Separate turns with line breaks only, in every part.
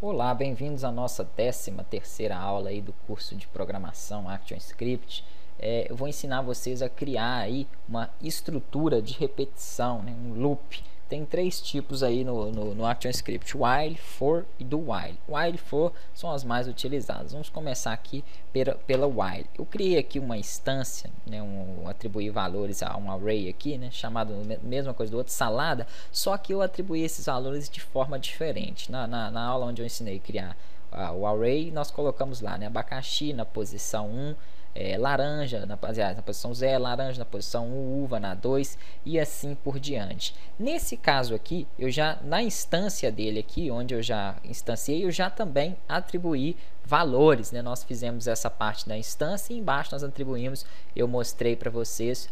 Olá, bem-vindos à nossa 13ª aula aí do curso de programação ActionScript. Eu vou ensinar vocês a criar aí uma estrutura de repetição, né, um loop. Tem três tipos aí no ActionScript: while, for e do while. While e for são as mais utilizadas. Vamos começar aqui pela while. Eu criei aqui uma instância, né, atribuir valores a um array aqui, né, chamado mesma coisa do outro, salada, só que eu atribuí esses valores de forma diferente. Na aula onde eu ensinei a criar o array, nós colocamos lá, né, abacaxi na posição 1, laranja na posição 0, laranja na posição 1, uva na 2 e assim por diante. Nesse caso aqui, eu já na instância dele aqui, onde eu já instanciei, eu já também atribuí valores, né? Nós fizemos essa parte da instância e embaixo nós atribuímos, eu mostrei para vocês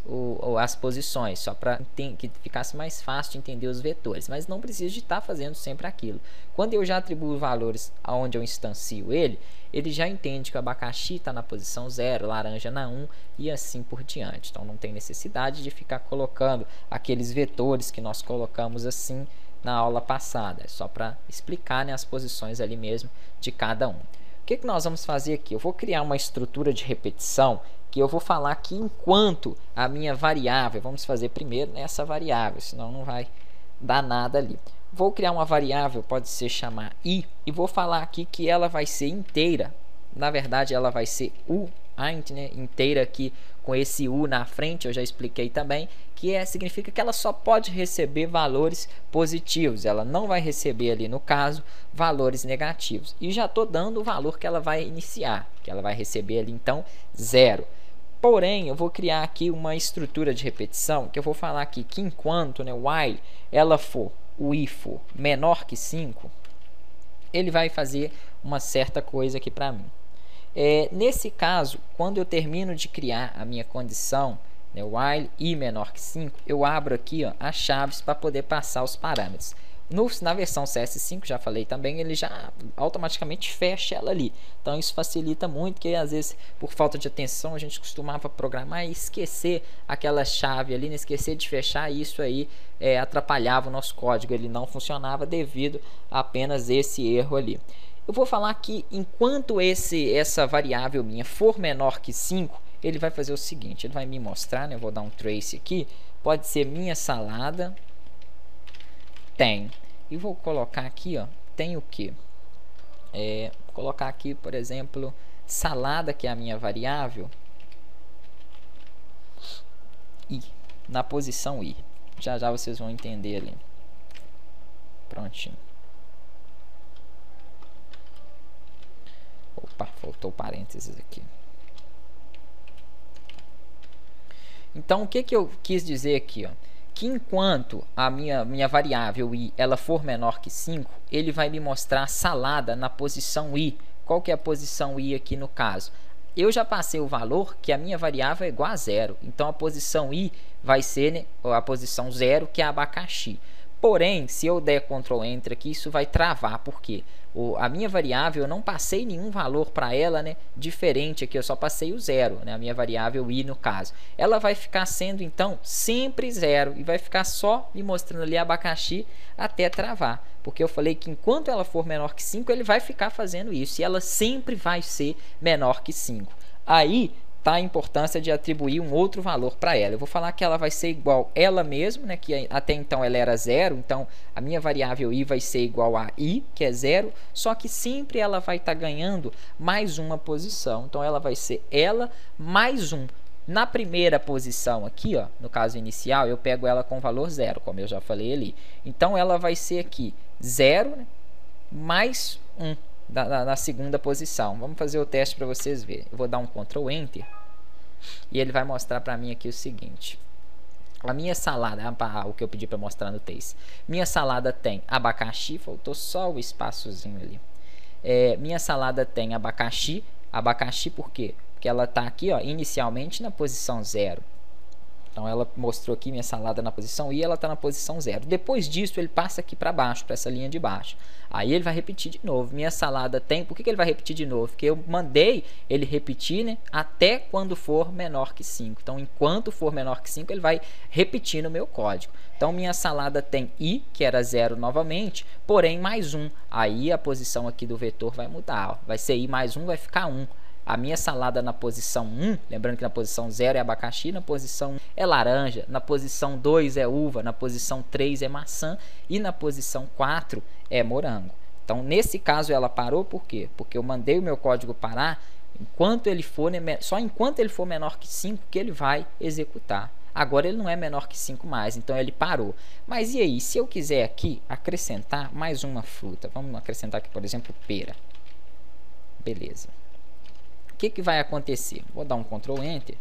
as posições, só para que ficasse mais fácil de entender os vetores, mas não precisa de estar fazendo sempre aquilo. Quando eu já atribuo valores aonde eu instancio ele já entende que o abacaxi está na posição 0, laranja na 1 e assim por diante. Então não tem necessidade de ficar colocando aqueles vetores que nós colocamos assim na aula passada, é só para explicar, né, as posições ali mesmo de cada um. O que nós vamos fazer aqui? Eu vou criar uma estrutura de repetição que eu vou falar aqui enquanto a minha variável, vamos fazer primeiro nessa variável, senão não vai dar nada ali. Vou criar uma variável, pode ser chamar i, e vou falar aqui que ela vai ser inteira. Na verdade, ela vai ser uint, né, inteira aqui com esse u na frente, eu já expliquei também, que significa que ela só pode receber valores positivos, ela não vai receber ali, no caso, valores negativos. E já estou dando o valor que ela vai iniciar, que ela vai receber ali, então, 0. Porém, eu vou criar aqui uma estrutura de repetição, que eu vou falar aqui que enquanto, né, while ela for, o i for menor que 5, ele vai fazer uma certa coisa aqui para mim. Nesse caso, quando eu termino de criar a minha condição, né, while i menor que 5, eu abro aqui, ó, as chaves para poder passar os parâmetros. Na versão CS5, já falei também, ele já automaticamente fecha ela ali. Então isso facilita muito, porque às vezes por falta de atenção a gente costumava programar e esquecer aquela chave ali, esquecer de fechar, e isso aí atrapalhava o nosso código, ele não funcionava devido a apenas esse erro ali. Eu vou falar que enquanto essa variável minha for menor que 5, ele vai fazer o seguinte, ele vai me mostrar, né, eu vou dar um trace aqui, pode ser minha salada tem, e vou colocar aqui, ó, tem o que? Vou colocar aqui, por exemplo, salada, que é a minha variável, i, na posição i. Já já vocês vão entender ali. Prontinho. Opa, faltou parênteses aqui. Então, o que eu quis dizer aqui, ó? Que enquanto a minha variável i ela for menor que 5, ele vai me mostrar salada na posição i. Qual que é a posição i aqui no caso? Eu já passei o valor que a minha variável é igual a 0. Então, a posição i vai ser, né, a posição 0, que é abacaxi. Porém, se eu der Ctrl Enter aqui, isso vai travar. Por quê? A minha variável, eu não passei nenhum valor para ela, né, diferente aqui, eu só passei o 0, né, a minha variável i no caso. Ela vai ficar sendo, então, sempre 0 e vai ficar só me mostrando ali abacaxi até travar. Porque eu falei que enquanto ela for menor que 5, ele vai ficar fazendo isso e ela sempre vai ser menor que 5. Aí tá a importância de atribuir um outro valor para ela. Eu vou falar que ela vai ser igual a ela mesma, né, que até então ela era 0, então a minha variável i vai ser igual a i, que é 0, só que sempre ela vai estar ganhando mais uma posição. Então ela vai ser ela mais 1. Na primeira posição aqui, ó, no caso inicial, eu pego ela com valor 0, como eu já falei ali. Então ela vai ser aqui 0, né, mais 1. Na segunda posição. Vamos fazer o teste para vocês verem. Eu vou dar um Ctrl Enter e ele vai mostrar para mim aqui o seguinte. A minha salada, o que eu pedi para mostrar no texto. Minha salada tem abacaxi, faltou só o espaçozinho ali. Minha salada tem abacaxi. Abacaxi por quê? Porque ela está aqui, ó, inicialmente na posição 0. Então ela mostrou aqui minha salada na posição I, ela está na posição 0. Depois disso ele passa aqui para baixo, para essa linha de baixo. Aí ele vai repetir de novo. Minha salada tem... Por que ele vai repetir de novo? Porque eu mandei ele repetir, né, até quando for menor que 5. Então enquanto for menor que 5 ele vai repetir no meu código. Então minha salada tem I, que era 0 novamente, porém mais 1. Aí a posição aqui do vetor vai mudar. Ó. Vai ser I mais 1, vai ficar 1. A minha salada na posição 1, lembrando que na posição 0 é abacaxi, na posição 1 é laranja, na posição 2 é uva, na posição 3 é maçã e na posição 4 é morango. Então, nesse caso, ela parou por quê? Porque eu mandei o meu código parar enquanto ele for, só enquanto ele for menor que 5 que ele vai executar. Agora ele não é menor que 5 mais, então ele parou. Mas e aí, se eu quiser aqui acrescentar mais uma fruta? Vamos acrescentar aqui, por exemplo, pera. Beleza. O que vai acontecer? Vou dar um Ctrl Enter.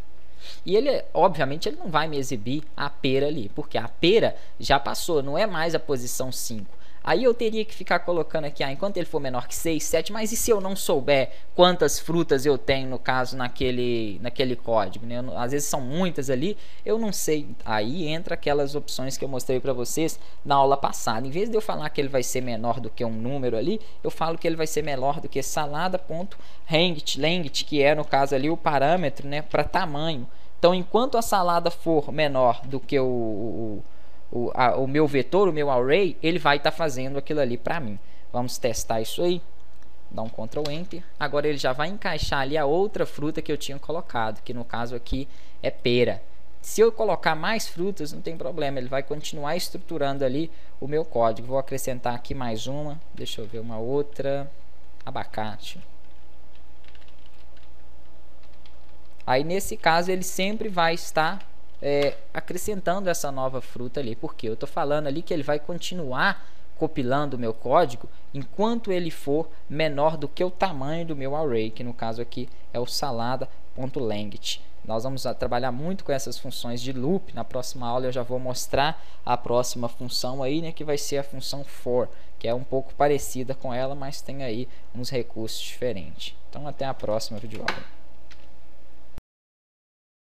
E ele, obviamente, ele não vai me exibir a pera ali, porque a pera já passou, não é mais a posição 5. Aí eu teria que ficar colocando aqui, enquanto ele for menor que 6, 7, mas e se eu não souber quantas frutas eu tenho, no caso, naquele código, né? Às vezes são muitas ali, eu não sei. Aí entra aquelas opções que eu mostrei para vocês na aula passada. Em vez de eu falar que ele vai ser menor do que um número ali, eu falo que ele vai ser menor do que salada.length, que é, no caso ali, o parâmetro, né, para tamanho. Então, enquanto a salada for menor do que o meu vetor, o meu array, ele vai estar fazendo aquilo ali para mim. Vamos testar isso aí. Dá um Ctrl Enter. Agora ele já vai encaixar ali a outra fruta que eu tinha colocado, que no caso aqui é pera. Se eu colocar mais frutas, não tem problema, ele vai continuar estruturando ali o meu código. Vou acrescentar aqui mais uma, deixa eu ver uma outra, abacate. Aí nesse caso ele sempre vai estar acrescentando essa nova fruta ali, porque eu estou falando ali que ele vai continuar compilando o meu código enquanto ele for menor do que o tamanho do meu array, que no caso aqui é o salada.length. Nós vamos trabalhar muito com essas funções de loop. Na próxima aula eu já vou mostrar a próxima função aí, né, que vai ser a função for, que é um pouco parecida com ela, mas tem aí uns recursos diferentes. Então até a próxima videoaula.